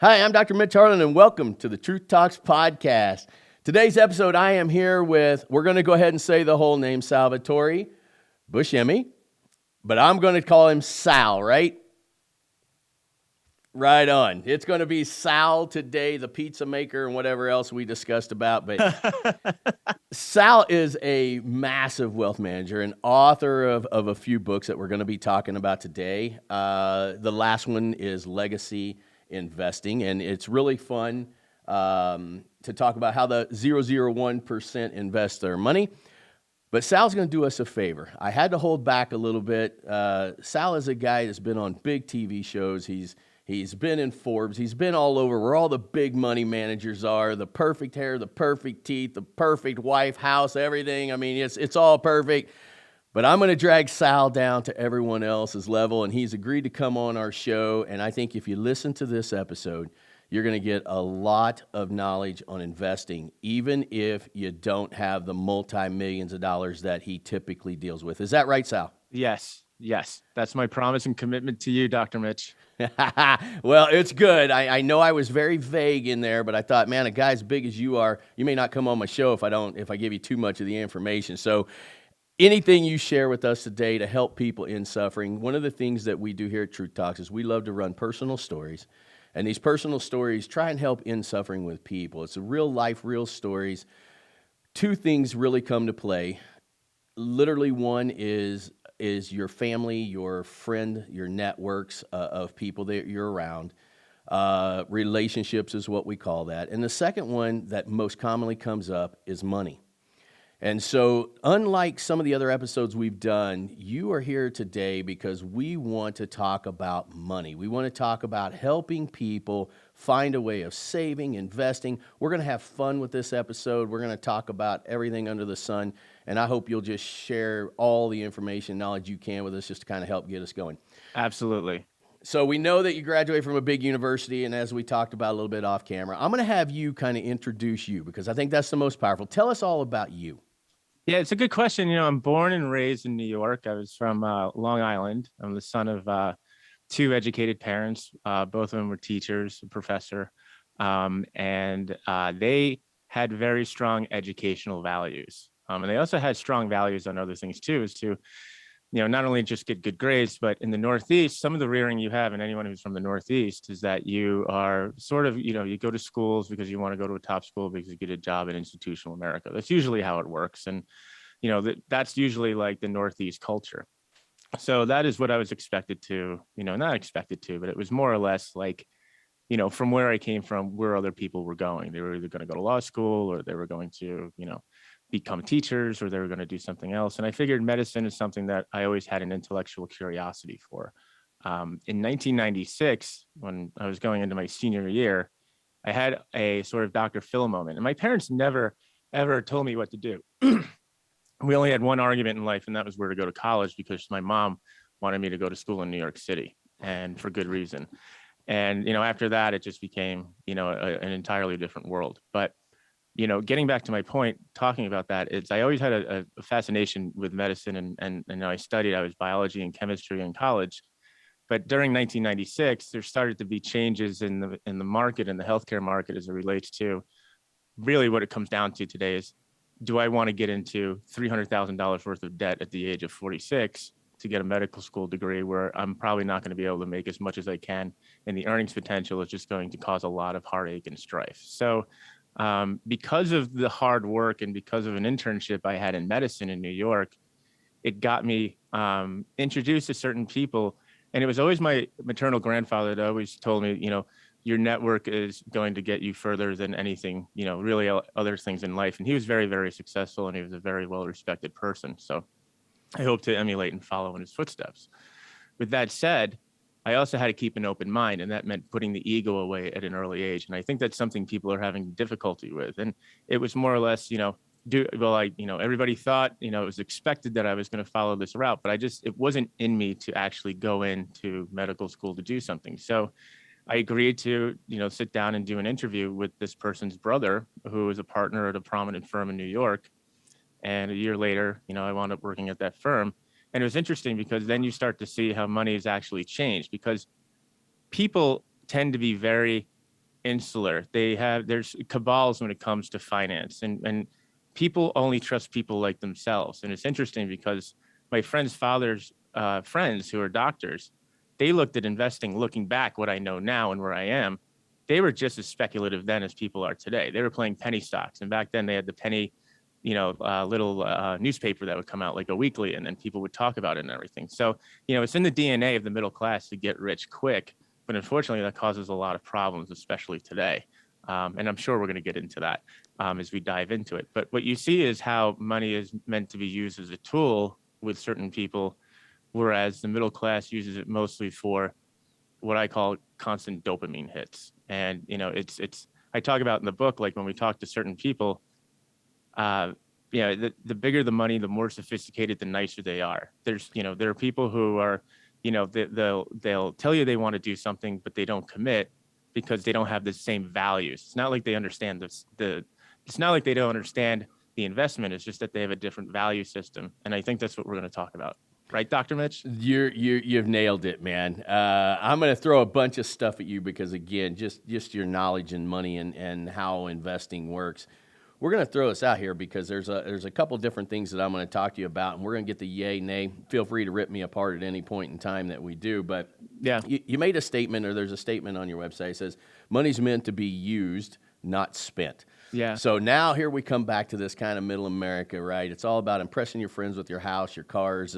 Hi, I'm Dr. Mitch, and welcome to the Truth Talks podcast. Today's episode, I am here with, we're going to go ahead and say the whole name, Salvatore Buscemi, but I'm going to call him Sal, right? Right on. It's going to be Sal today, the pizza maker and whatever else we discussed about. But Sal is a massive wealth manager and author of a few books that we're going to be talking about today. The last one is Legacy Investing, and it's really fun to talk about how the 001% invest their money. But Sal's going to do us a favor. I had to hold back a little bit. Sal is a guy that's been on big TV shows. He's been in Forbes. He's been all over where all the big money managers are. The perfect hair, the perfect teeth, the perfect wife, house, everything. I mean, it's all perfect. But I'm going to drag Sal down to everyone else's level, and he's agreed to come on our show. And I think if you listen to this episode, you're going to get a lot of knowledge on investing, even if you don't have the multi-millions of dollars that he typically deals with. Is that right, Sal? Yes. That's my promise and commitment to you, Dr. Mitch. Well, it's good. I know I was very vague in there, but I thought, man, a guy as big as you are, you may not come on my show if I give you too much of the information. So anything you share with us today to help people in suffering, one of the things that we do here at Truth Talks is we love to run personal stories. And these personal stories try and help in suffering with people. It's a real life, real stories. Two things really come to play. Literally, one is your family, your friend, your networks of people that you're around. Relationships is what we call that. And the second one that most commonly comes up is money. And so, unlike some of the other episodes we've done, you are here today because we want to talk about money. We want to talk about helping people find a way of saving, investing. We're going to have fun with this episode. We're going to talk about everything under the sun. And I hope you'll just share all the information and knowledge you can with us just to kind of help get us going. Absolutely. So we know that you graduated from a big university, and as we talked about a little bit off camera, I'm going to have you kind of introduce you because I think that's the most powerful. Tell us all about you. Yeah, it's a good question. I'm born and raised in New York. I was from Long Island. I'm the son of two educated parents. Both of them were teachers, a professor, and they had very strong educational values. And they also had strong values on other things too, is to not only just get good grades, but in the Northeast, some of the rearing you have, and anyone who's from the Northeast, is that you are sort of, you go to schools because you want to go to a top school because you get a job in institutional America. That's usually how it works. And, that's usually like the Northeast culture. So that is what I was expected to, not expected to, but it was more or less like, from where I came from, where other people were going. They were either going to go to law school or they were going to, become teachers or they were going to do something else. And I figured medicine is something that I always had an intellectual curiosity for. In 1996, when I was going into my senior year, I had a sort of Dr. Phil moment. And my parents never, ever told me what to do. We only had one argument in life, and that was where to go to college because my mom wanted me to go to school in New York City, and for good reason. And, after that, it just became, an entirely different world. But getting back to my point, talking about that, is I always had a fascination with medicine, and I studied. I was biology and chemistry in college, but during 1996, there started to be changes in the market, in the healthcare market, as it relates to really what it comes down to today is, do I want to get into $300,000 worth of debt at the age of 46 to get a medical school degree where I'm probably not going to be able to make as much as I can, and the earnings potential is just going to cause a lot of heartache and strife. So because of the hard work and because of an internship I had in medicine in New York, it got me introduced to certain people. And it was always my maternal grandfather that always told me, your network is going to get you further than anything, really other things in life. And he was very, very successful, and he was a very well-respected person. So I hope to emulate and follow in his footsteps. With that said, I also had to keep an open mind, and that meant putting the ego away at an early age. And I think that's something people are having difficulty with. And it was more or less, everybody thought, it was expected that I was going to follow this route, but it wasn't in me to actually go into medical school to do something. So I agreed to, sit down and do an interview with this person's brother, who was a partner at a prominent firm in New York. And a year later, I wound up working at that firm. And it was interesting because then you start to see how money has actually changed, because people tend to be very insular. There's cabals when it comes to finance, and people only trust people like themselves. And it's interesting because my friend's father's friends who are doctors, they looked at investing, looking back what I know now and where I am, they were just as speculative then as people are today. They were playing penny stocks, and back then they had the penny, little newspaper that would come out like a weekly, and then people would talk about it and everything. So, it's in the DNA of the middle class to get rich quick, but unfortunately that causes a lot of problems, especially today. And I'm sure we're going to get into that as we dive into it. But what you see is how money is meant to be used as a tool with certain people, whereas the middle class uses it mostly for what I call constant dopamine hits. And, it's I talk about in the book, like when we talk to certain people, the bigger the money, the more sophisticated, the nicer they are. There are people who are, they'll tell you they want to do something, but they don't commit because they don't have the same values. It's not like they understand it's not like they don't understand the investment. It's just that they have a different value system. And I think that's what we're going to talk about. Right, Dr. Mitch? You've nailed it, man. I'm going to throw a bunch of stuff at you because, again, just your knowledge in money and how investing works. We're going to throw this out here because there's a couple different things that I'm going to talk to you about, and we're going to get the yay, nay. Feel free to rip me apart at any point in time that we do. But yeah, you made a statement, or there's a statement on your website that says money's meant to be used, not spent. Yeah. So now here we come back to this kind of middle America, right? It's all about impressing your friends with your house, your cars.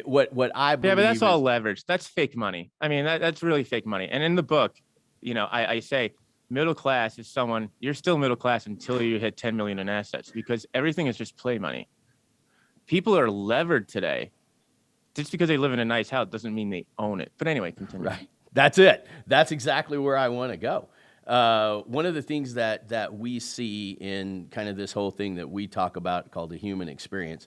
What I believe. Yeah, but that's all leverage. That's fake money. I mean, that's really fake money. And in the book, I say middle class is someone, you're still middle class until you hit 10 million in assets, because everything is just play money. People are levered today. Just because they live in a nice house doesn't mean they own it. But anyway, continue. Right. That's it. That's exactly where I want to go. One of the things that we see in kind of this whole thing that we talk about called the human experience,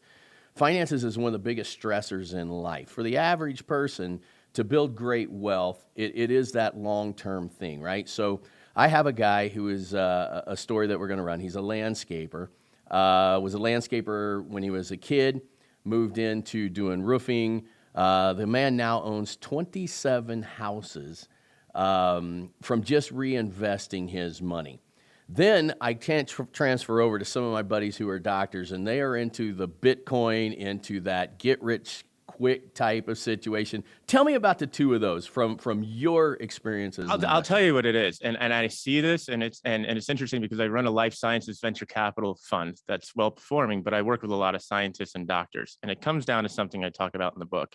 finances is one of the biggest stressors in life. For the average person to build great wealth, it is that long-term thing, right? So I have a guy who is a story that we're going to run. He's a landscaper, was a landscaper when he was a kid, moved into doing roofing. The man now owns 27 houses from just reinvesting his money. Then I can't transfer over to some of my buddies who are doctors, and they are into the Bitcoin, into that get-rich-quick type of situation. Tell me about the two of those from your experiences. I'll tell you what it is, and I see this, and it's interesting because I run a life sciences venture capital fund that's well performing, but I work with a lot of scientists and doctors, and it comes down to something I talk about in the book.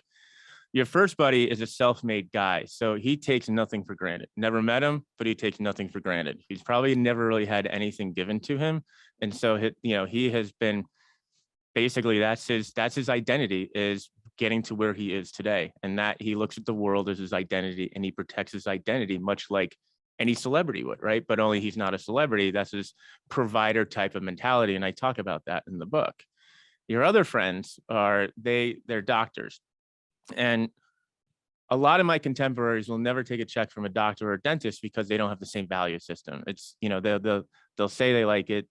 Your first buddy is a self-made guy, so he takes nothing for granted. Never met him, but he takes nothing for granted. He's probably never really had anything given to him, and so he has been basically that's his identity, is getting to where he is today, and that he looks at the world as his identity, and he protects his identity much like any celebrity would, right? But only he's not a celebrity. That's his provider type of mentality, and I talk about that in the book. Your other friends they're doctors. And a lot of my contemporaries will never take a check from a doctor or a dentist because they don't have the same value system. It's, they'll say they like it.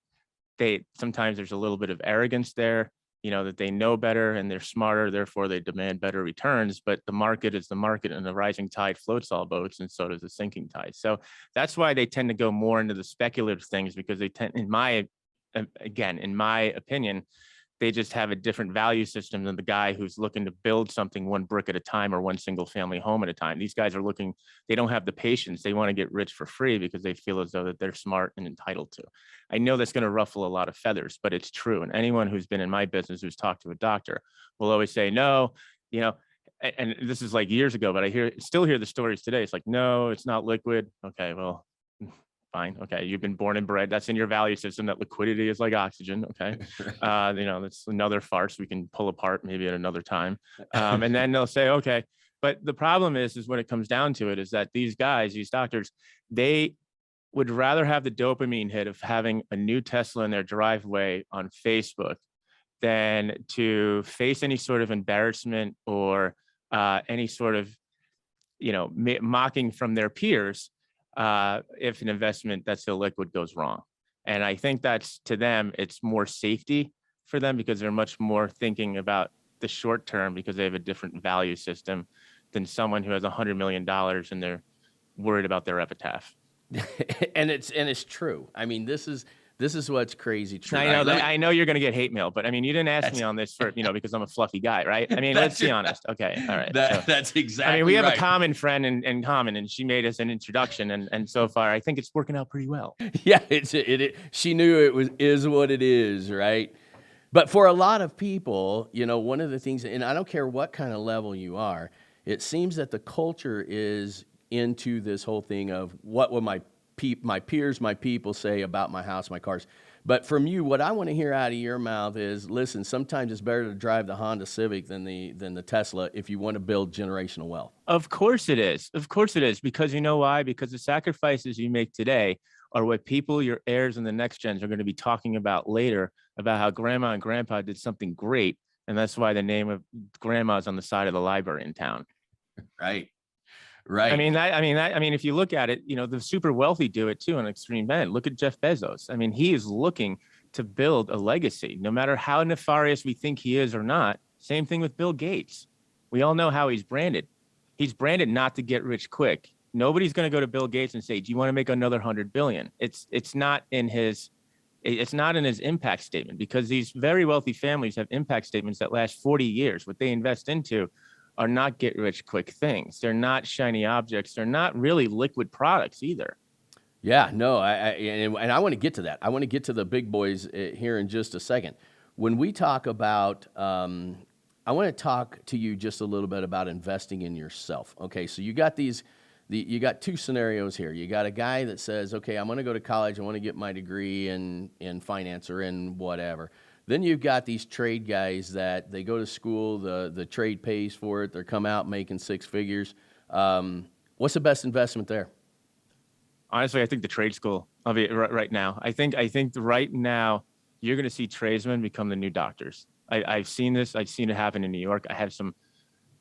Sometimes there's a little bit of arrogance there, that they know better and they're smarter, therefore they demand better returns. But the market is the market, and the rising tide floats all boats, and so does the sinking tide. So that's why they tend to go more into the speculative things, because they tend, in my opinion, they just have a different value system than the guy who's looking to build something one brick at a time or one single family home at a time. These guys they don't have the patience. They want to get rich for free because they feel as though that they're smart and entitled to. I know that's going to ruffle a lot of feathers, but it's true. And anyone who's been in my business, who's talked to a doctor, will always say, no, and this is like years ago, but I still hear the stories today. It's like, no, it's not liquid. Okay, well, fine. Okay. You've been born and bred. That's in your value system, that liquidity is like oxygen. Okay. That's another farce we can pull apart maybe at another time. And then they'll say, okay. But the problem is when it comes down to it, is that these guys, these doctors, they would rather have the dopamine hit of having a new Tesla in their driveway on Facebook than to face any sort of embarrassment or any sort of, mocking from their peers if an investment that's illiquid goes wrong. And I think that's, to them, it's more safety for them because they're much more thinking about the short term because they have a different value system than someone who has $100 million and they're worried about their epitaph. and it's true. I mean, this is what's crazy true. I All know right, let that me. I know you're going to get hate mail, but I mean, you didn't ask me That's on this for, because I'm a fluffy guy, right? I mean, let's that's be honest. Okay. All right. So, that's I mean, we exactly have a right. common friend in common, and she made us an introduction, and so far, I think it's working out pretty well. Yeah, she knew it was is what it is, right? But for a lot of people, one of the things, and I don't care what kind of level you are, it seems that the culture is into this whole thing of what will my peers, my people say about my house, my cars. But from you, what I want to hear out of your mouth is, listen, sometimes it's better to drive the Honda Civic than the Tesla if you want to build generational wealth. Of course it is. Of course it is. Because you know why? Because the sacrifices you make today are what people, your heirs, and the next gens are going to be talking about later about how grandma and grandpa did something great. And that's why the name of grandma's on the side of the library in town. Right. I Right. mean, if you look at it, the super wealthy do it too on extreme end. Look at Jeff Bezos. I mean, he is looking to build a legacy, no matter how nefarious we think he is or not. Same thing with Bill Gates. We all know how he's branded. He's branded not to get rich quick. Nobody's going to go to Bill Gates and say, "Do you want to make another 100 billion?" It's not in his impact statement, because these very wealthy families have impact statements that last 40 years. What they invest into are not get rich quick things. They're not shiny objects. They're not really liquid products either. Yeah, no, and I want to get to that. I want to get to the big boys here in just a second. When we talk about, I want to talk to you just a little bit about investing in yourself. Okay, so you got two scenarios here. You got a guy that says, okay, I'm going to go to college. I want to get my degree in finance or in whatever. Then you've got these trade guys that they go to school. The trade pays for it. They come out making six figures. What's the best investment there? Honestly, I think the trade school of it right now. I think right now you're going to see tradesmen become the new doctors. I've seen this. I've seen it happen in New York. I have some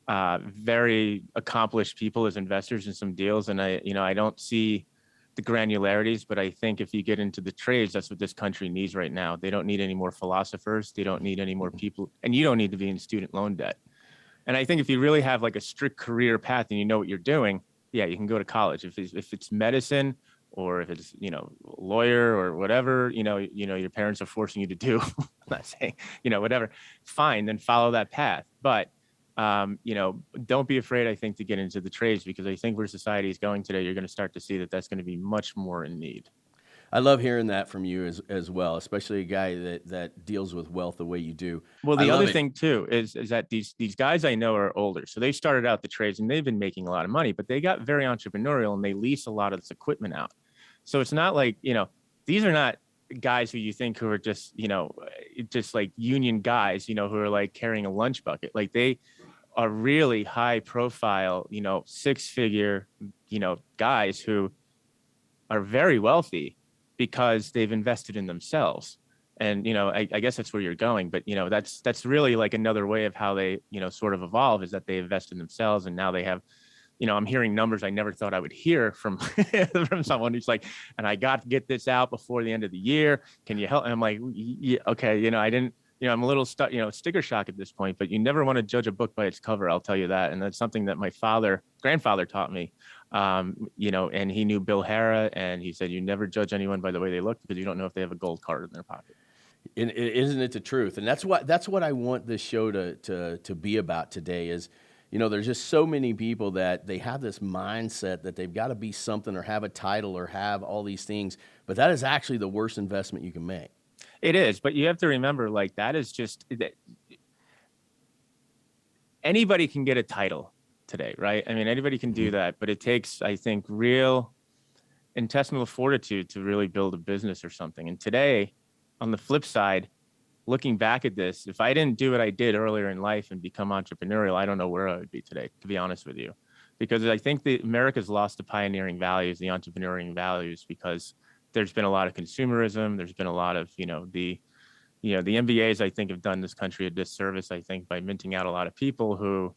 very accomplished people as investors in some deals, and I don't see the granularities, but I think if you get into the trades, that's what this country needs right now. They don't need any more philosophers. They don't need any more people, and you don't need to be in student loan debt. And I think if you really have like a strict career path and you know what you're doing, yeah, you can go to college. If it's medicine, or if it's lawyer or whatever, your parents are forcing you to do. I'm not saying whatever. Fine, then follow that path. But don't be afraid, I think, to get into the trades, because I think where society is going today, you're going to start to see that that's going to be much more in need. I love hearing that from you as well, especially a guy that deals with wealth the way you do. Well, I the love other it. thing too is that these guys I know are older, so they started out the trades and they've been making a lot of money, but they got very entrepreneurial and they lease a lot of this equipment out. So it's not like these are not guys who you think who are just like union guys, who are like carrying a lunch bucket. Like they are really high profile, six figure, guys who are very wealthy because they've invested in themselves. And I guess that's where you're going, but that's really like another way of how they sort of evolve, is that they invest in themselves, and now they have, I'm hearing numbers I never thought I would hear from from someone who's like, and I got to get this out before the end of the year. Can you help? And I'm like, yeah, okay, I didn't. I'm a little stuck, sticker shock at this point, but you never want to judge a book by its cover. I'll tell you that. And that's something that my grandfather taught me. And he knew Bill Hara, and he said, you never judge anyone by the way they look, because you don't know if they have a gold card in their pocket. And isn't it the truth? And that's what I want this show to be about today is, there's just so many people that they have this mindset that they've got to be something or have a title or have all these things, but that is actually the worst investment you can make. It is, but you have to remember, like, that is just that anybody can get a title today, right? I mean, anybody can do that, but it takes, I think, real intestinal fortitude to really build a business or something. And today, on the flip side, looking back at this, if I didn't do what I did earlier in life and become entrepreneurial, I don't know where I would be today, to be honest with you. Because I think that America's lost the pioneering values, the entrepreneurial values, because there's been a lot of consumerism. There's been a lot of, the MBAs, I think, have done this country a disservice, I think, by minting out a lot of people who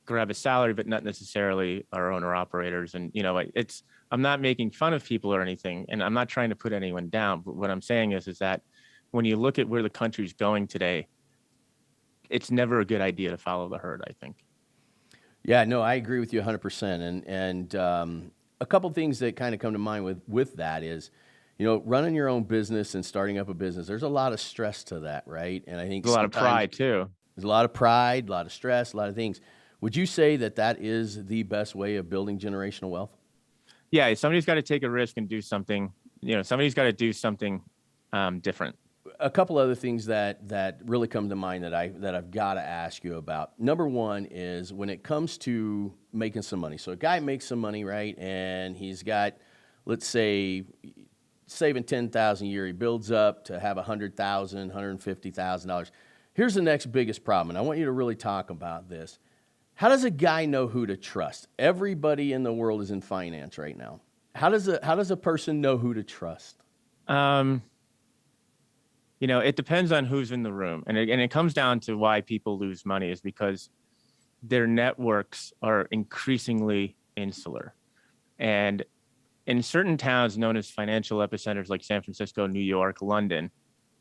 grab a salary, but not necessarily are owner operators. And, I'm not making fun of people or anything, and I'm not trying to put anyone down. But what I'm saying is that when you look at where the country's going today, it's never a good idea to follow the herd, I think. Yeah, no, I agree with you 100%. And a couple things that kind of come to mind with that is, running your own business and starting up a business. There's a lot of stress to that, right? And I think There's a lot of sometimes pride too. there's a lot of pride, a lot of stress, a lot of things. Would you say that that is the best way of building generational wealth? Yeah, somebody's got to take a risk and do something. Somebody's got to do something different. A couple other things that really come to mind that I've got to ask you about. Number one is when it comes to making some money. So a guy makes some money, right? And he's got, let's say, saving 10,000 a year. He builds up to have $100,000, $150,000. Here's the next biggest problem, and I want you to really talk about this. How does a guy know who to trust? Everybody in the world is in finance right now. How does a person know who to trust? It depends on who's in the room, and it comes down to why people lose money is because their networks are increasingly insular, and in certain towns known as financial epicenters like San Francisco, New York, London,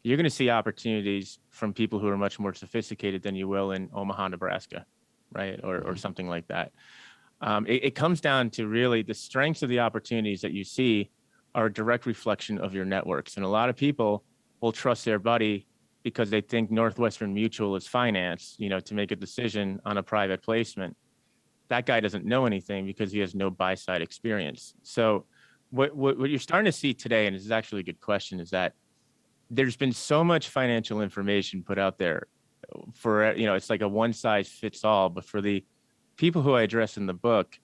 you're going to see opportunities from people who are much more sophisticated than you will in Omaha, Nebraska, right? Or something like that. It comes down to really the strengths of the opportunities that you see are a direct reflection of your networks. And a lot of people will trust their buddy because they think Northwestern Mutual is finance, to make a decision on a private placement. That guy doesn't know anything because he has no buy-side experience. So what you're starting to see today, and this is actually a good question, is that there's been so much financial information put out there for, it's like a one size fits all, but for the people who I address in the book,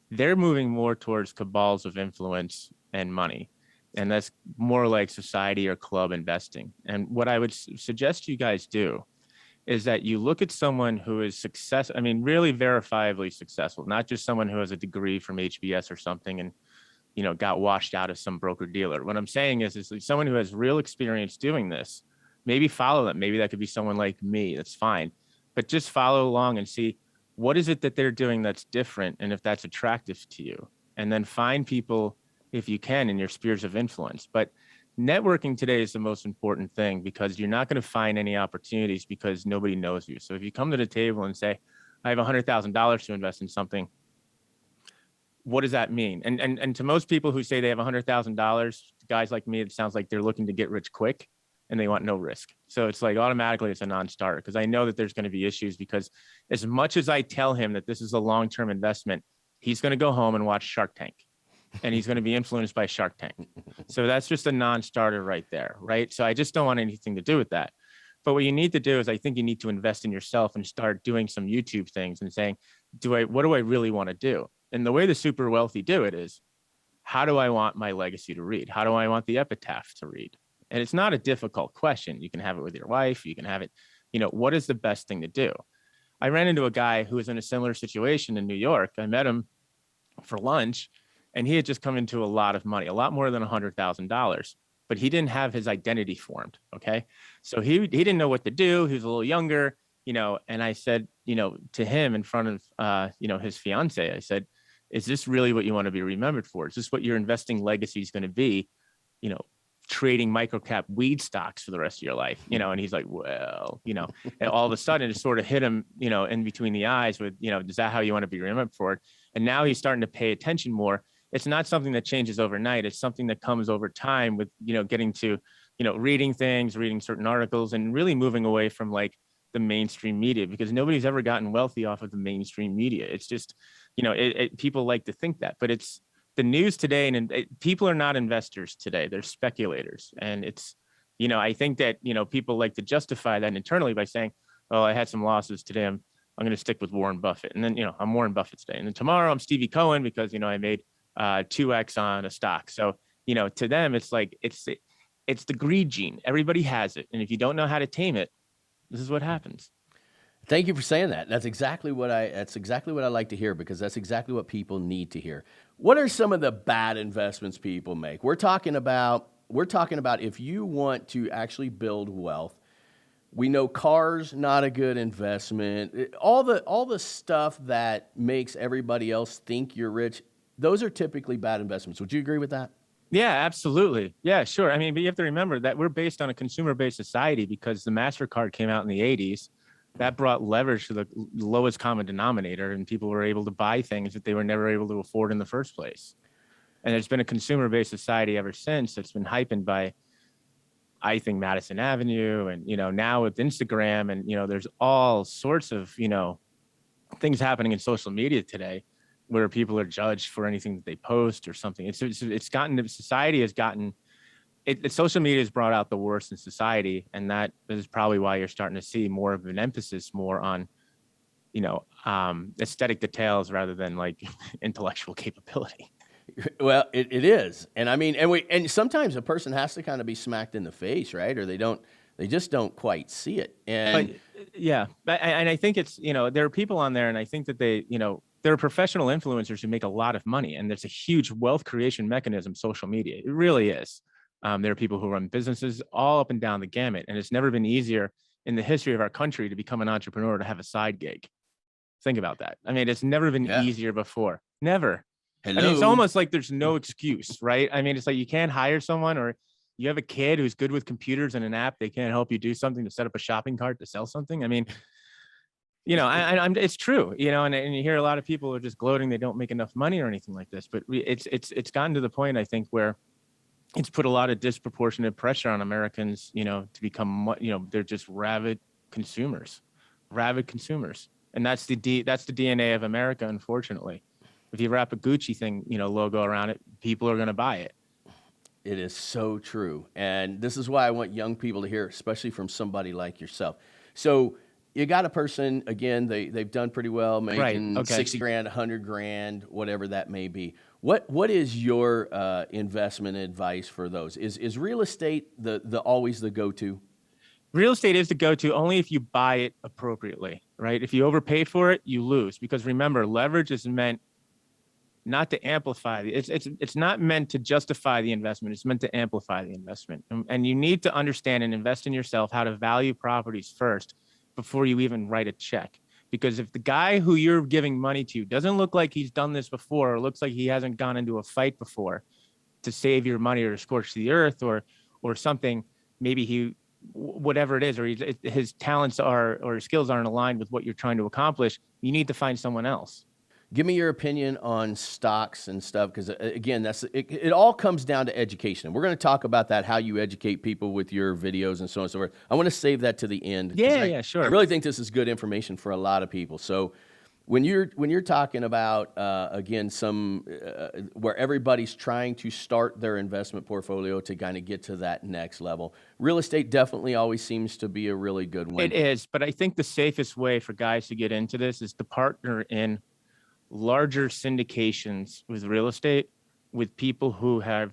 they're moving more towards cabals of influence and money. And that's more like society or club investing. And what I would suggest you guys do is that you look at someone who is really verifiably successful, not just someone who has a degree from HBS or something and got washed out of some broker dealer. What I'm saying is someone who has real experience doing this. Maybe follow them. Maybe that could be someone like me. That's fine. But just follow along and see what is it that they're doing that's different, and if that's attractive to you. And then find people, if you can, in your spheres of influence. But networking today is the most important thing because you're not going to find any opportunities because nobody knows you. So if you come to the table and say, I have $100,000 to invest in something, what does that mean? And to most people who say they have $100,000, guys like me, it sounds like they're looking to get rich quick and they want no risk. So it's like automatically it's a non-starter because I know that there's going to be issues because as much as I tell him that this is a long-term investment, he's going to go home and watch Shark Tank and he's going to be influenced by Shark Tank. So that's just a non-starter right there, right? So I just don't want anything to do with that. But what you need to do is I think you need to invest in yourself and start doing some YouTube things and saying, what do I really want to do? And the way the super wealthy do it is, how do I want my legacy to read? How do I want the epitaph to read? And it's not a difficult question. You can have it with your wife. You can have it, what is the best thing to do? I ran into a guy who was in a similar situation in New York. I met him for lunch and he had just come into a lot of money, a lot more than $100,000, but he didn't have his identity formed. Okay. So he didn't know what to do. He was a little younger, and I said, to him in front of, his fiance, I said, is this really what you want to be remembered for? Is this what your investing legacy is going to be? Trading microcap weed stocks for the rest of your life, and he's like, well, and all of a sudden it sort of hit him, in between the eyes with, is that how you want to be remembered for it? And now he's starting to pay attention more. It's not something that changes overnight. It's something that comes over time with, getting to, reading things, reading certain articles and really moving away from like the mainstream media because nobody's ever gotten wealthy off of the mainstream media. It's just, people like to think that, but it's the news today and people are not investors today. They're speculators. And it's, I think that, people like to justify that internally by saying, oh, I had some losses today. I'm going to stick with Warren Buffett. And then, I'm Warren Buffett today. And then tomorrow I'm Stevie Cohen because, I made 2X on a stock. So, to them, it's like, it's the greed gene. Everybody has it. And if you don't know how to tame it, this is what happens. Thank you for saying that. That's exactly what I like to hear because that's exactly what people need to hear. What are some of the bad investments people make? We're talking about if you want to actually build wealth. We know cars not a good investment. All the stuff that makes everybody else think you're rich, those are typically bad investments. Would you agree with that? Yeah, absolutely. Yeah, sure. I mean, but you have to remember that we're based on a consumer-based society because the MasterCard came out in the 80s. That brought leverage to the lowest common denominator, and people were able to buy things that they were never able to afford in the first place. And there's been a consumer-based society ever since that's been hyped by, I think, Madison Avenue, and now with Instagram, and there's all sorts of things happening in social media today, where people are judged for anything that they post or something. It's gotten, society has gotten it. Social media has brought out the worst in society, and that is probably why you're starting to see more of an emphasis more on aesthetic details rather than like intellectual capability. Well, it is. And I mean, and sometimes a person has to kind of be smacked in the face, right? Or they just don't quite see it. And yeah, and I think it's, there are people on there, and I think that there are professional influencers who make a lot of money, and there's a huge wealth creation mechanism, social media. It really is. There are people who run businesses all up and down the gamut, and it's never been easier in the history of our country to become an entrepreneur, to have a side gig. Think about that. I mean, it's never been easier before. Never. Hello. I mean, it's almost like there's no excuse, right? I mean, it's like you can't hire someone, or you have a kid who's good with computers and an app, they can't help you do something, to set up a shopping cart to sell something. I mean, it's true, and you hear a lot of people are just gloating they don't make enough money or anything like this. But it's gotten to the point, I think, where it's put a lot of disproportionate pressure on Americans, to become, they're just rabid consumers. And that's the DNA of America, unfortunately. If you wrap a Gucci thing, logo around it, people are going to buy it. It is so true. And this is why I want young people to hear, especially from somebody like yourself. So you got a person, again, they've done pretty well, making 60 grand, 100 grand, whatever that may be. What is your investment advice for those? Is real estate always the go-to? Real estate is the go-to only if you buy it appropriately, right? If you overpay for it, you lose. Because remember, leverage is meant not to amplify it's not meant to justify the investment. It's meant to amplify the investment. And you need to understand and invest in yourself how to value properties first before you even write a check. Because if the guy who you're giving money to doesn't look like he's done this before, or looks like he hasn't gone into a fight before to save your money, or to scorch the earth, or something, maybe whatever it is, or his talents or his skills aren't aligned with what you're trying to accomplish, you need to find someone else. Give me your opinion on stocks and stuff, because again, it all comes down to education. We're going to talk about that, how you educate people with your videos and so on and so forth. I want to save that to the end. Yeah, sure. I really think this is good information for a lot of people. So when you're talking about again, some where everybody's trying to start their investment portfolio to kind of get to that next level, real estate definitely always seems to be a really good one. It is, but I think the safest way for guys to get into this is to partner in larger syndications with real estate, with people who have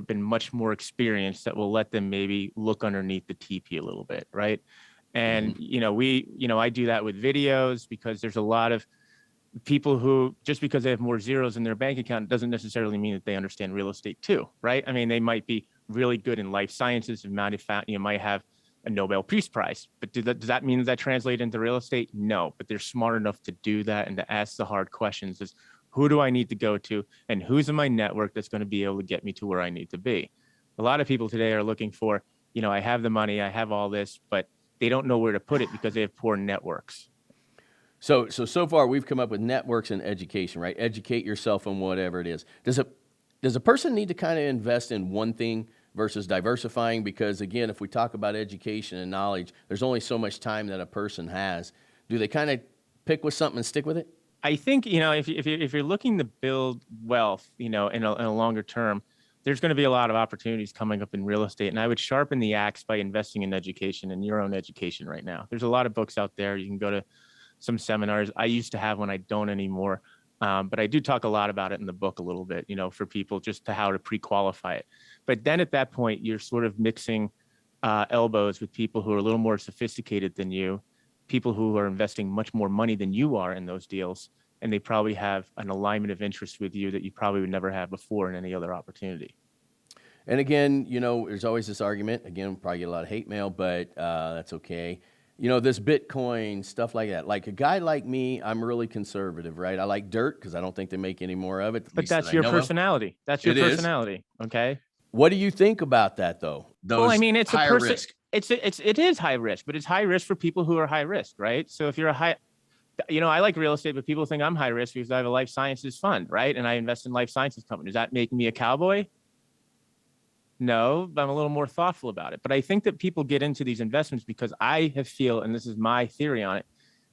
been much more experienced, that will let them maybe look underneath the teepee a little bit, right? And I do that with videos, because there's a lot of people who, just because they have more zeros in their bank account, doesn't necessarily mean that they understand real estate too, right? I mean, they might be really good in life sciences, and might have a Nobel Peace Prize, but does that mean that translate into real estate? No, but they're smart enough to do that and to ask the hard questions: is who do I need to go to, and who's in my network that's going to be able to get me to where I need to be? A lot of people today are looking for, I have the money, I have all this, but they don't know where to put it because they have poor networks. So far we've come up with networks and education, right? Educate yourself on whatever it is. Does a person need to kind of invest in one thing versus diversifying? Because again, if we talk about education and knowledge, there's only so much time that a person has. Do they kind of pick with something and stick with it? I think, if you're looking to build wealth, in a longer term, there's going to be a lot of opportunities coming up in real estate. And I would sharpen the axe by investing in education, and your own education right now. There's a lot of books out there. You can go to some seminars. I used to have one, I don't anymore. But I do talk a lot about it in the book a little bit, for people, just to how to pre-qualify it. But then at that point, you're sort of mixing elbows with people who are a little more sophisticated than you, people who are investing much more money than you are in those deals. And they probably have an alignment of interest with you that you probably would never have before in any other opportunity. And again, there's always this argument. Again, probably get a lot of hate mail, but that's okay. This Bitcoin, stuff like that. Like a guy like me, I'm really conservative, right? I like dirt because I don't think they make any more of it. But that's your personality. That's your personality. Okay. What do you think about that, though? Well, I mean, it's higher risk. It is high risk, but it's high risk for people who are high risk, right? So if you're I like real estate, but people think I'm high risk because I have a life sciences fund, right? And I invest in life sciences companies. Does that make me a cowboy? No, I'm a little more thoughtful about it. But I think that people get into these investments because I have feel, and this is my theory on it,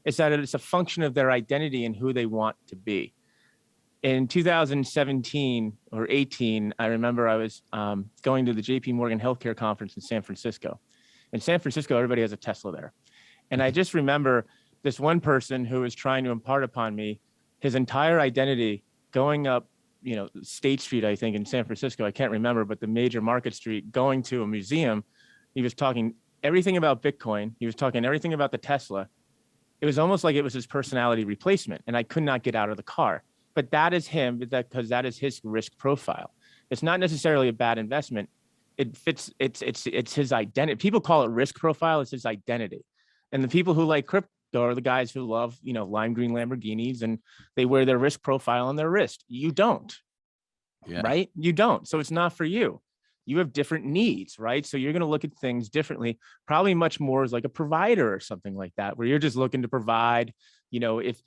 is that it's a function of their identity and who they want to be. In 2017 or 18, I remember I was going to the JP Morgan Healthcare Conference in San Francisco. In San Francisco, everybody has a Tesla there. And I just remember this one person who was trying to impart upon me his entire identity going up, State Street, I think, in San Francisco. I can't remember, but the major market street, going to a museum. He was talking everything about Bitcoin. He was talking everything about the Tesla. It was almost like it was his personality replacement, and I could not get out of the car. But that is him, because that is his risk profile. It's not necessarily a bad investment. It fits. It's his identity. People call it risk profile. It's his identity. And the people who like crypto are the guys who love, lime green Lamborghinis, and they wear their risk profile on their wrist. You don't, right? You don't. So it's not for you. You have different needs, right? So you're going to look at things differently, probably much more as like a provider or something like that, where you're just looking to provide, if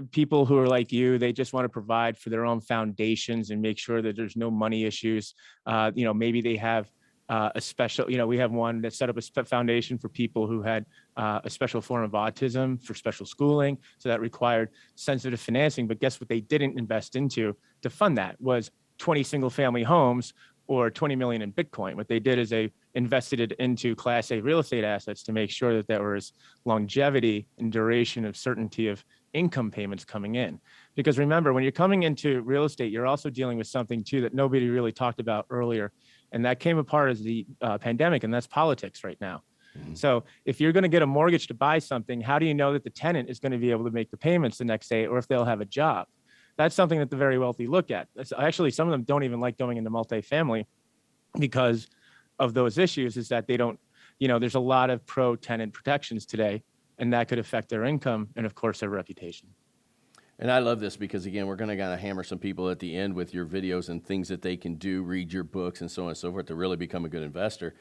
people who are like you, they just want to provide for their own foundations and make sure that there's no money issues. Maybe they have a special, we have one that set up a foundation for people who had a special form of autism for special schooling. So that required sensitive financing. But guess what they didn't invest into to fund that was 20 single family homes or 20 million in Bitcoin. What they did is they invested it into Class A real estate assets to make sure that there was longevity and duration of certainty of income payments coming in. Because remember, when you're coming into real estate, you're also dealing with something too that nobody really talked about earlier. And that came apart as the pandemic, and that's politics right now. Mm-hmm. So if you're going to get a mortgage to buy something, how do you know that the tenant is going to be able to make the payments the next day, or if they'll have a job? That's something that the very wealthy look at. Actually, some of them don't even like going into multifamily because of those issues, is that they don't, there's a lot of pro-tenant protections today, and that could affect their income and, of course, their reputation. And I love this because, again, we're going to kind of hammer some people at the end with your videos and things that they can do, read your books and so on and so forth to really become a good investor.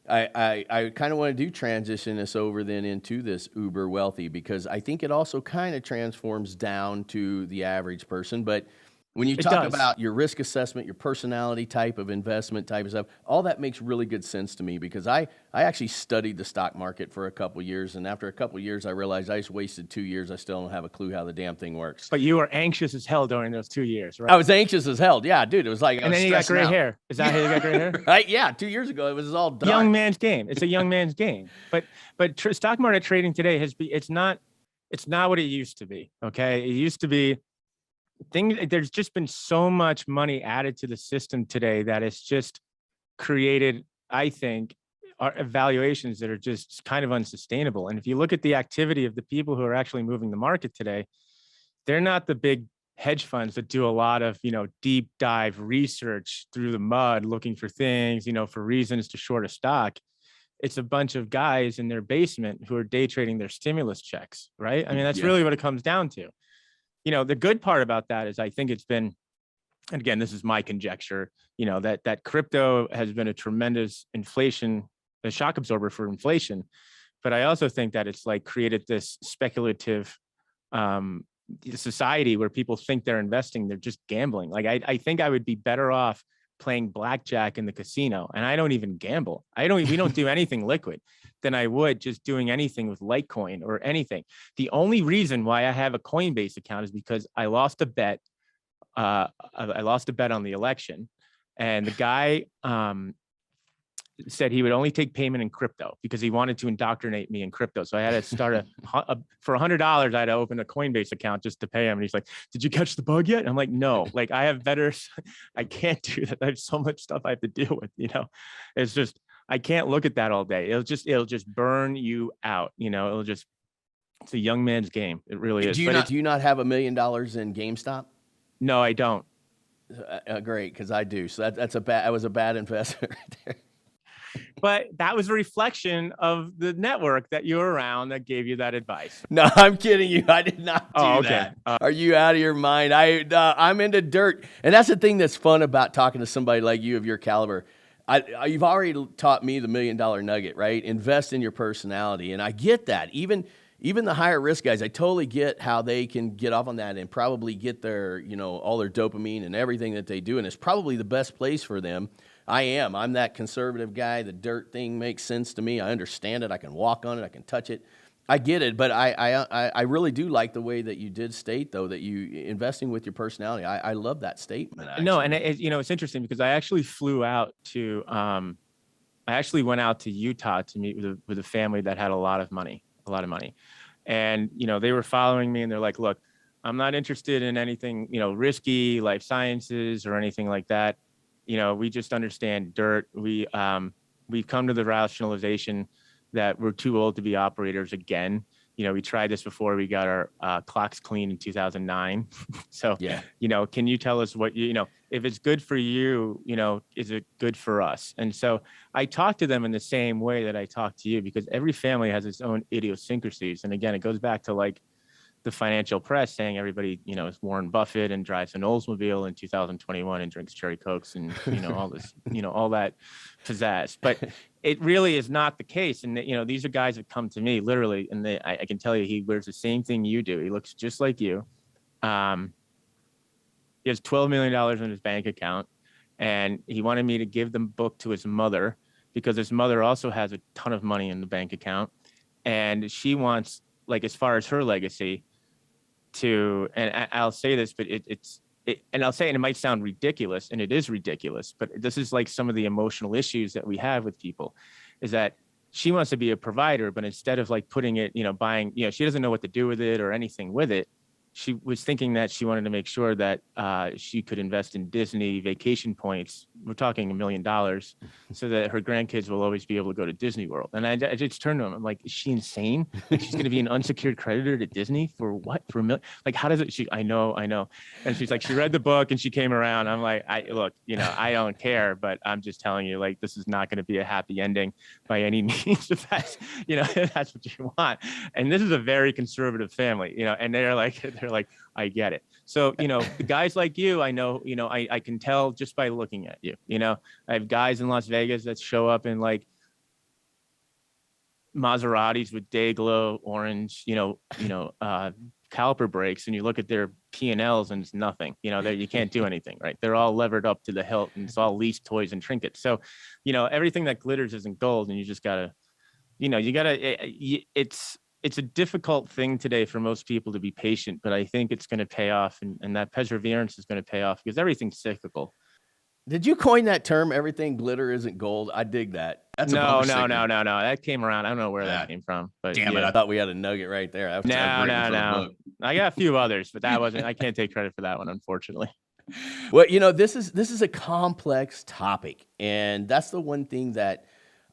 I kind of want to transition this over then into this uber wealthy, because I think it also kind of transforms down to the average person. But when you talk about your risk assessment, your personality type of investment type of stuff, all that makes really good sense to me, because I actually studied the stock market for a couple of years. And after a couple of years, I realized I just wasted 2 years. I still don't have a clue how the damn thing works. But you were anxious as hell during those 2 years, right? I was anxious as hell. Yeah, dude. It was like, and then you got gray hair. Is that how you got gray hair? Right. Yeah. 2 years ago, it was all dark. Young man's game. It's a young man's game. But stock market trading today it's not what it used to be. Okay. It used to be there's just been so much money added to the system today that it's just created, I think, valuations that are just kind of unsustainable. And if you look at the activity of the people who are actually moving the market today, they're not the big hedge funds that do a lot of, deep dive research through the mud, looking for things, for reasons to short a stock. It's a bunch of guys in their basement who are day trading their stimulus checks, right? I mean, that's really what it comes down to. The good part about that is I think it's been, and again, this is my conjecture, that crypto has been a tremendous a shock absorber for inflation. But I also think that it's like created this speculative society where people think they're investing, they're just gambling. Like I think I would be better off playing blackjack in the casino, and I don't even gamble. We don't do anything liquid, than I would just doing anything with Litecoin or anything. The only reason why I have a Coinbase account is because I lost a bet. I lost a bet on the election, and the guy said he would only take payment in crypto because he wanted to indoctrinate me in crypto. So I had to start for $100. I had to open a Coinbase account just to pay him. And he's like, "Did you catch the bug yet?" And I'm like, "No, like I have better. I can't do that. I have so much stuff I have to deal with. It's just I can't look at that all day. It'll just burn you out. It's a young man's game. It really is." Do you not have $1 million in GameStop? No, I don't. Great, because I do. So that was a bad investment right there. But that was a reflection of the network that you were around that gave you that advice. No, I'm kidding you. I did not do that. Are you out of your mind? I'm into dirt. And that's the thing that's fun about talking to somebody like you of your caliber. You've already taught me the $1 million nugget, right? Invest in your personality. And I get that. Even even the higher risk guys, I totally get how they can get off on that and probably get their, all their dopamine and everything that they do. And it's probably the best place for them. I'm that conservative guy. The dirt thing makes sense to me. I understand it. I can walk on it. I can touch it. I get it. But I really do like the way that you did state, though, that you investing with your personality. I love that statement. Actually. No. And it's interesting because I actually flew out to, I actually went out to Utah to meet with a family that had a lot of money. And, they were following me and they're like, look, I'm not interested in anything, risky, life sciences or anything like that. We just understand dirt. We've come to the rationalization that we're too old to be operators again. We tried this before we got our clocks clean in 2009. So, yeah. Can you tell us what, if it's good for you, is it good for us? And so I talk to them in the same way that I talk to you, because every family has its own idiosyncrasies. And again, it goes back to like the financial press saying everybody, is Warren Buffett and drives an Oldsmobile in 2021 and drinks cherry Cokes and, all this, all that pizzazz. But it really is not the case. And, these are guys that come to me literally, and I can tell you, he wears the same thing you do. He looks just like you. He has $12 million in his bank account, and he wanted me to give the book to his mother because his mother also has a ton of money in the bank account. And she wants, like, as far as her legacy, and I'll say this, but and I'll say, and it might sound ridiculous, and it is ridiculous, but this is like some of the emotional issues that we have with people, is that she wants to be a provider, but instead of like putting it, buying, she doesn't know what to do with it or anything with it. She was thinking that she wanted to make sure that she could invest in Disney vacation points. We're talking $1 million, so that her grandkids will always be able to go to Disney World. And I just turned to him. I'm like, is she insane? Like, she's going to be an unsecured creditor to Disney for what? For $1 million? Like, how does it? I know. And she's like, she read the book and she came around. I'm like, look, I don't care, but I'm just telling you, like, this is not going to be a happy ending by any means. If that's, if that's what you want. And this is a very conservative family, and they're like, I get it. So, the guys like you, I know, I can tell just by looking at you. I have guys in Las Vegas that show up in like Maseratis with day glow orange, caliper brakes, and you look at their P&Ls and it's nothing. You can't do anything, right? They're all levered up to the hilt, and it's all leased toys and trinkets. So, everything that glitters isn't gold, and you just gotta, it's a difficult thing today for most people to be patient, but I think it's going to pay off, and that perseverance is going to pay off because everything's cyclical. Did you coin that term? Everything glitter isn't gold. I dig that. That's no. That came around. I don't know where that came from, but damn it, I thought we had a nugget right there. No. I got a few others, but that wasn't. I can't take credit for that one, unfortunately. Well, this is a complex topic, and that's the one thing that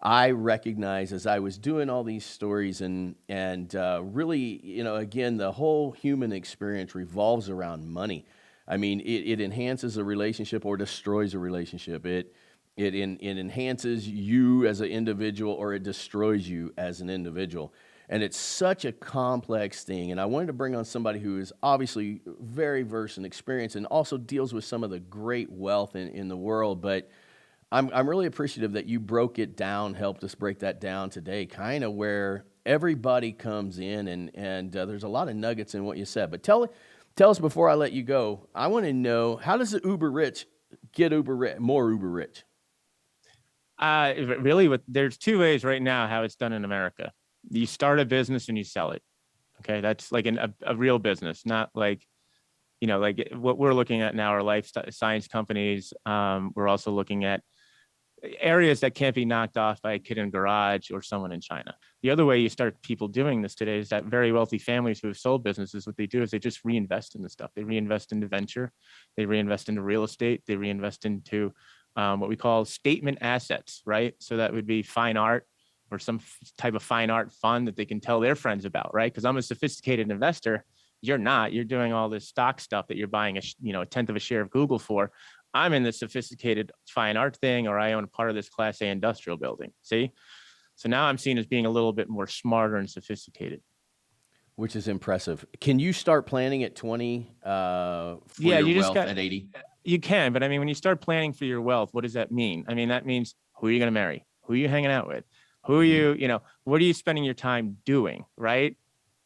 I recognize as I was doing all these stories and really, again, the whole human experience revolves around money. I mean, it enhances a relationship or destroys a relationship. It enhances you as an individual, or it destroys you as an individual. And it's such a complex thing. And I wanted to bring on somebody who is obviously very versed and experienced and also deals with some of the great wealth in the world. But I'm really appreciative that you broke it down, helped us break that down today, kind of where everybody comes in, and there's a lot of nuggets in what you said. But tell us before I let you go, I want to know, how does the uber rich get more uber rich? Really, there's two ways right now how it's done in America. You start a business and you sell it. Okay, that's like a real business, not like, like what we're looking at now are life science companies. We're also looking at areas that can't be knocked off by a kid in a garage or someone in China. The other way you start people doing this today is that very wealthy families who have sold businesses, what they do is they just reinvest in the stuff. They reinvest into venture, they reinvest into real estate, they reinvest into what we call statement assets, right? So that would be fine art or some type of fine art fund that they can tell their friends about, right? Because I'm a sophisticated investor. You're not. You're doing all this stock stuff that you're buying a tenth of a share of Google for. I'm in the sophisticated fine art thing, or I own a part of this Class A industrial building. See? So now I'm seen as being a little bit more smarter and sophisticated. Which is impressive. Can you start planning at 20 for your wealth at 80? You can, but I mean, when you start planning for your wealth, what does that mean? I mean, that means, who are you going to marry? Who are you hanging out with? Who are you, what are you spending your time doing, right?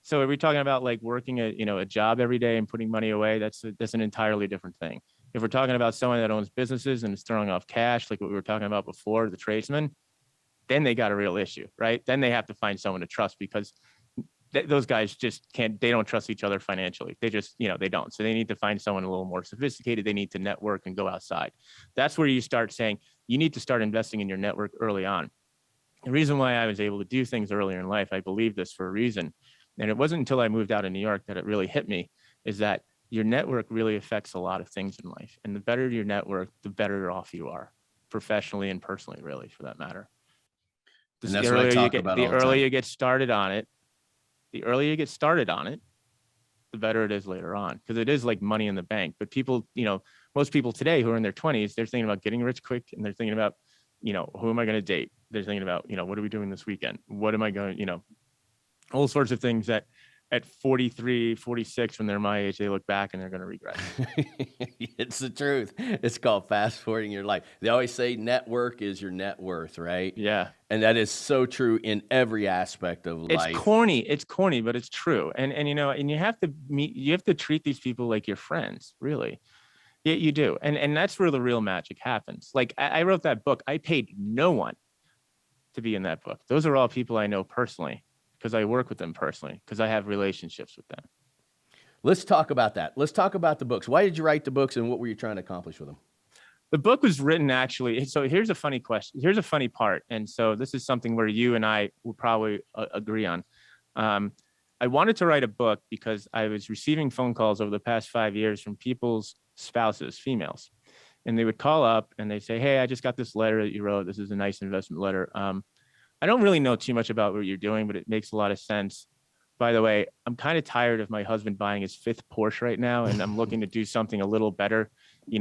So are we talking about like working a job every day and putting money away? That's an entirely different thing. If we're talking about someone that owns businesses and is throwing off cash, like what we were talking about before, the tradesman, then they got a real issue, right? Then they have to find someone to trust, because those guys just can't, they don't trust each other financially. They just, they don't. So they need to find someone a little more sophisticated. They need to network and go outside. That's where you start saying you need to start investing in your network early on. The reason why I was able to do things earlier in life, I believe this for a reason. And it wasn't until I moved out of New York that it really hit me, is that your network really affects a lot of things in life. And the better your network, the better off you are, professionally and personally, really, for that matter. And that's what I talk about The all the time. earlier you get started on it, the earlier you get started on it, the better it is later on, because it is like money in the bank. But people, most people today who are in their 20s, they're thinking about getting rich quick, and they're thinking about, who am I going to date? They're thinking about, what are we doing this weekend? What am I going, all sorts of things that at 43, 46, when they're my age, they look back and they're going to regret. It's the truth. It's called fast forwarding your life. They always say network is your net worth, right? Yeah. And that is so true in every aspect of life. It's corny, but it's true. And you have to treat these people like your friends, really. Yeah, you do. And that's where the real magic happens. Like I wrote that book. I paid no one to be in that book. Those are all people I know personally, because I work with them personally, because I have relationships with them. Let's talk about that. Let's talk about the books. Why did you write the books, and what were you trying to accomplish with them? The book was written actually. So here's a funny question. Here's a funny part. And so this is something where you and I will probably agree on. I wanted to write a book because I was receiving phone calls over the past 5 years from people's spouses, females. And they would call up and they'd say, "Hey, I just got this letter that you wrote. This is a nice investment letter. I don't really know too much about what you're doing, but it makes a lot of sense. By the way, I'm kind of tired of my husband buying his fifth Porsche right now, and I'm looking to do something a little better.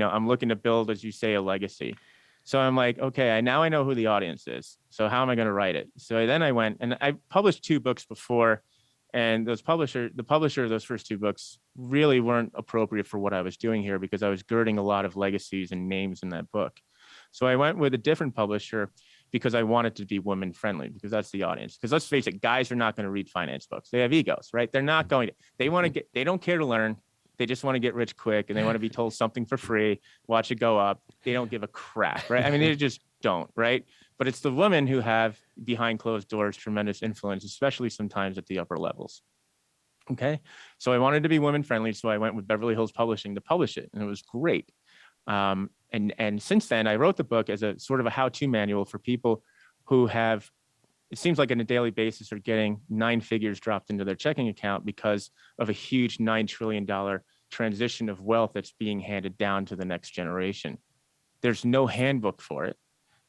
I'm looking to build, as you say, a legacy." So I'm like, okay, now I know who the audience is. So how am I going to write it? So then I went and I published 2 books before, and the publisher of those first 2 books really weren't appropriate for what I was doing here, because I was girding a lot of legacies and names in that book. So I went with a different publisher because I wanted to be women friendly, because that's the audience. Because let's face it, guys are not going to read finance books. They have egos, right? They're not going to, they don't care to learn. They just want to get rich quick, and they want to be told something for free, watch it go up. They don't give a crap, right? I mean, they just don't, right? But it's the women who have, behind closed doors, tremendous influence, especially sometimes at the upper levels. Okay. So I wanted to be women friendly. So I went with Beverly Hills Publishing to publish it, and it was great. And since then, I wrote the book as a sort of a how-to manual for people who have, it seems like on a daily basis, are getting 9 figures dropped into their checking account because of a huge $9 trillion transition of wealth that's being handed down to the next generation. There's no handbook for it.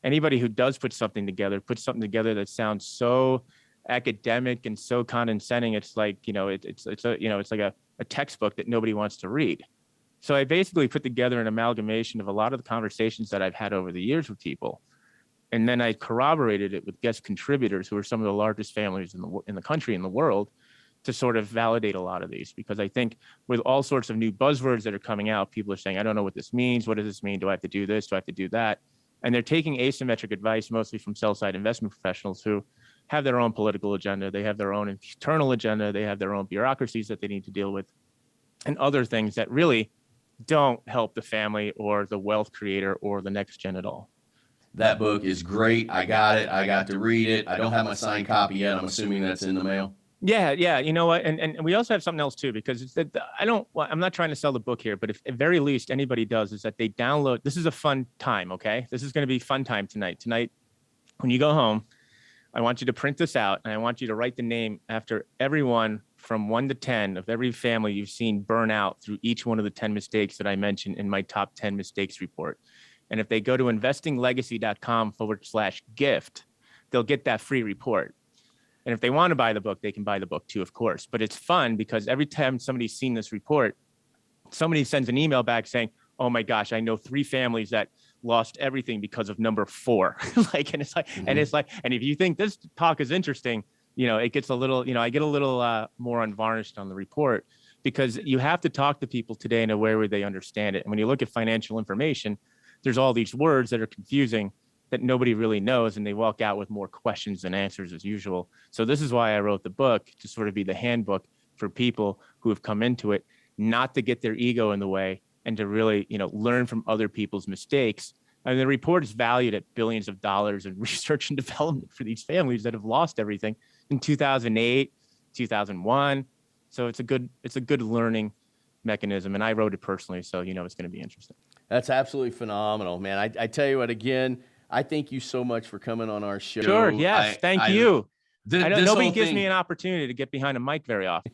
Anybody who does put something together that sounds so academic and so condescending. It's like, it's like a textbook that nobody wants to read. So I basically put together an amalgamation of a lot of the conversations that I've had over the years with people. And then I corroborated it with guest contributors who are some of the largest families in the country, in the world, to sort of validate a lot of these. Because I think with all sorts of new buzzwords that are coming out, people are saying, I don't know what this means. What does this mean? Do I have to do this? Do I have to do that? And they're taking asymmetric advice, mostly from sell-side investment professionals who have their own political agenda. They have their own internal agenda. They have their own bureaucracies that they need to deal with, and other things that really don't help the family or the wealth creator or the next gen at all. That book is great. I got it. I got to read it. I don't have my signed copy yet. I'm assuming that's in the mail. Yeah. You know what? And we also have something else too, because it's that I'm not trying to sell the book here, but if at very least anybody does, is that they download. This is a fun time. Okay. This is going to be fun time tonight. Tonight, when you go home, I want you to print this out, and I want you to write the name after everyone from 1 to 10 of every family you've seen burn out through each one of the 10 mistakes that I mentioned in my top 10 mistakes report. And if they go to investinglegacy.com/gift, they'll get that free report. And if they want to buy the book, they can buy the book too, of course. But it's fun because every time somebody's seen this report, somebody sends an email back saying, "Oh my gosh, I know 3 families that lost everything because of number 4." And if you think this talk is interesting, it gets a little, I get a little more unvarnished on the report, because you have to talk to people today in a way where they understand it. And when you look at financial information, there's all these words that are confusing that nobody really knows, and they walk out with more questions than answers as usual. So this is why I wrote the book, to sort of be the handbook for people who have come into it, not to get their ego in the way, and to really, learn from other people's mistakes. And the report is valued at billions of dollars in research and development for these families that have lost everything in 2008, 2001. So it's a good learning mechanism. And I wrote it personally, so it's going to be interesting. That's absolutely phenomenal, man. I tell you what, again, I thank you so much for coming on our show. Sure. Yes. Thank you. Nobody gives me an opportunity to get behind a mic very often.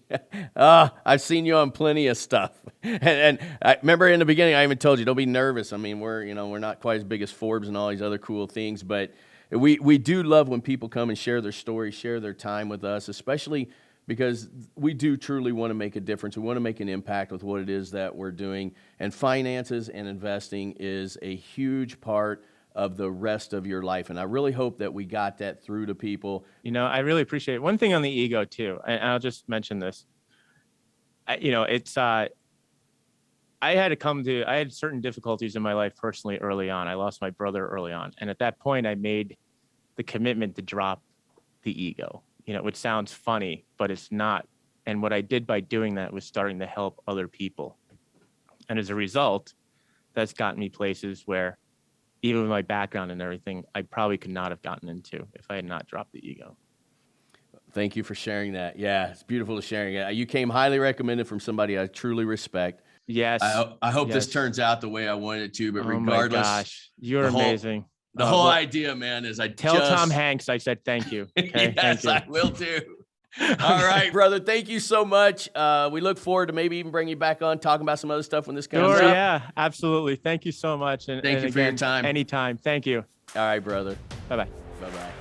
I've seen you on plenty of stuff. And I remember in the beginning, I even told you, don't be nervous. I mean, we're not quite as big as Forbes and all these other cool things, but we do love when people come and share their story, share their time with us, especially because we do truly want to make a difference. We want to make an impact with what it is that we're doing. And finances and investing is a huge part of the rest of your life. And I really hope that we got that through to people. I really appreciate it. One thing on the ego too, and I'll just mention this. I had certain difficulties in my life personally early on. I lost my brother early on. And at that point, I made the commitment to drop the ego, which sounds funny, but it's not. And what I did by doing that was starting to help other people. And as a result, that's gotten me places where, even with my background and everything, I probably could not have gotten into if I had not dropped the ego. Thank you for sharing that. Yeah, it's beautiful to sharing it. You came highly recommended from somebody I truly respect. Yes. I hope this turns out the way I wanted it to, but regardless. Oh my gosh, you're amazing. The whole idea, man, is tell Tom Hanks I said thank you. Okay? Yes, thank you. I will do. All right, brother. Thank you so much. We look forward to maybe even bringing you back on, talking about some other stuff when this comes up. Yeah, absolutely. Thank you so much. And thank you for your time. Anytime. Thank you. All right, brother. Bye-bye. Bye-bye.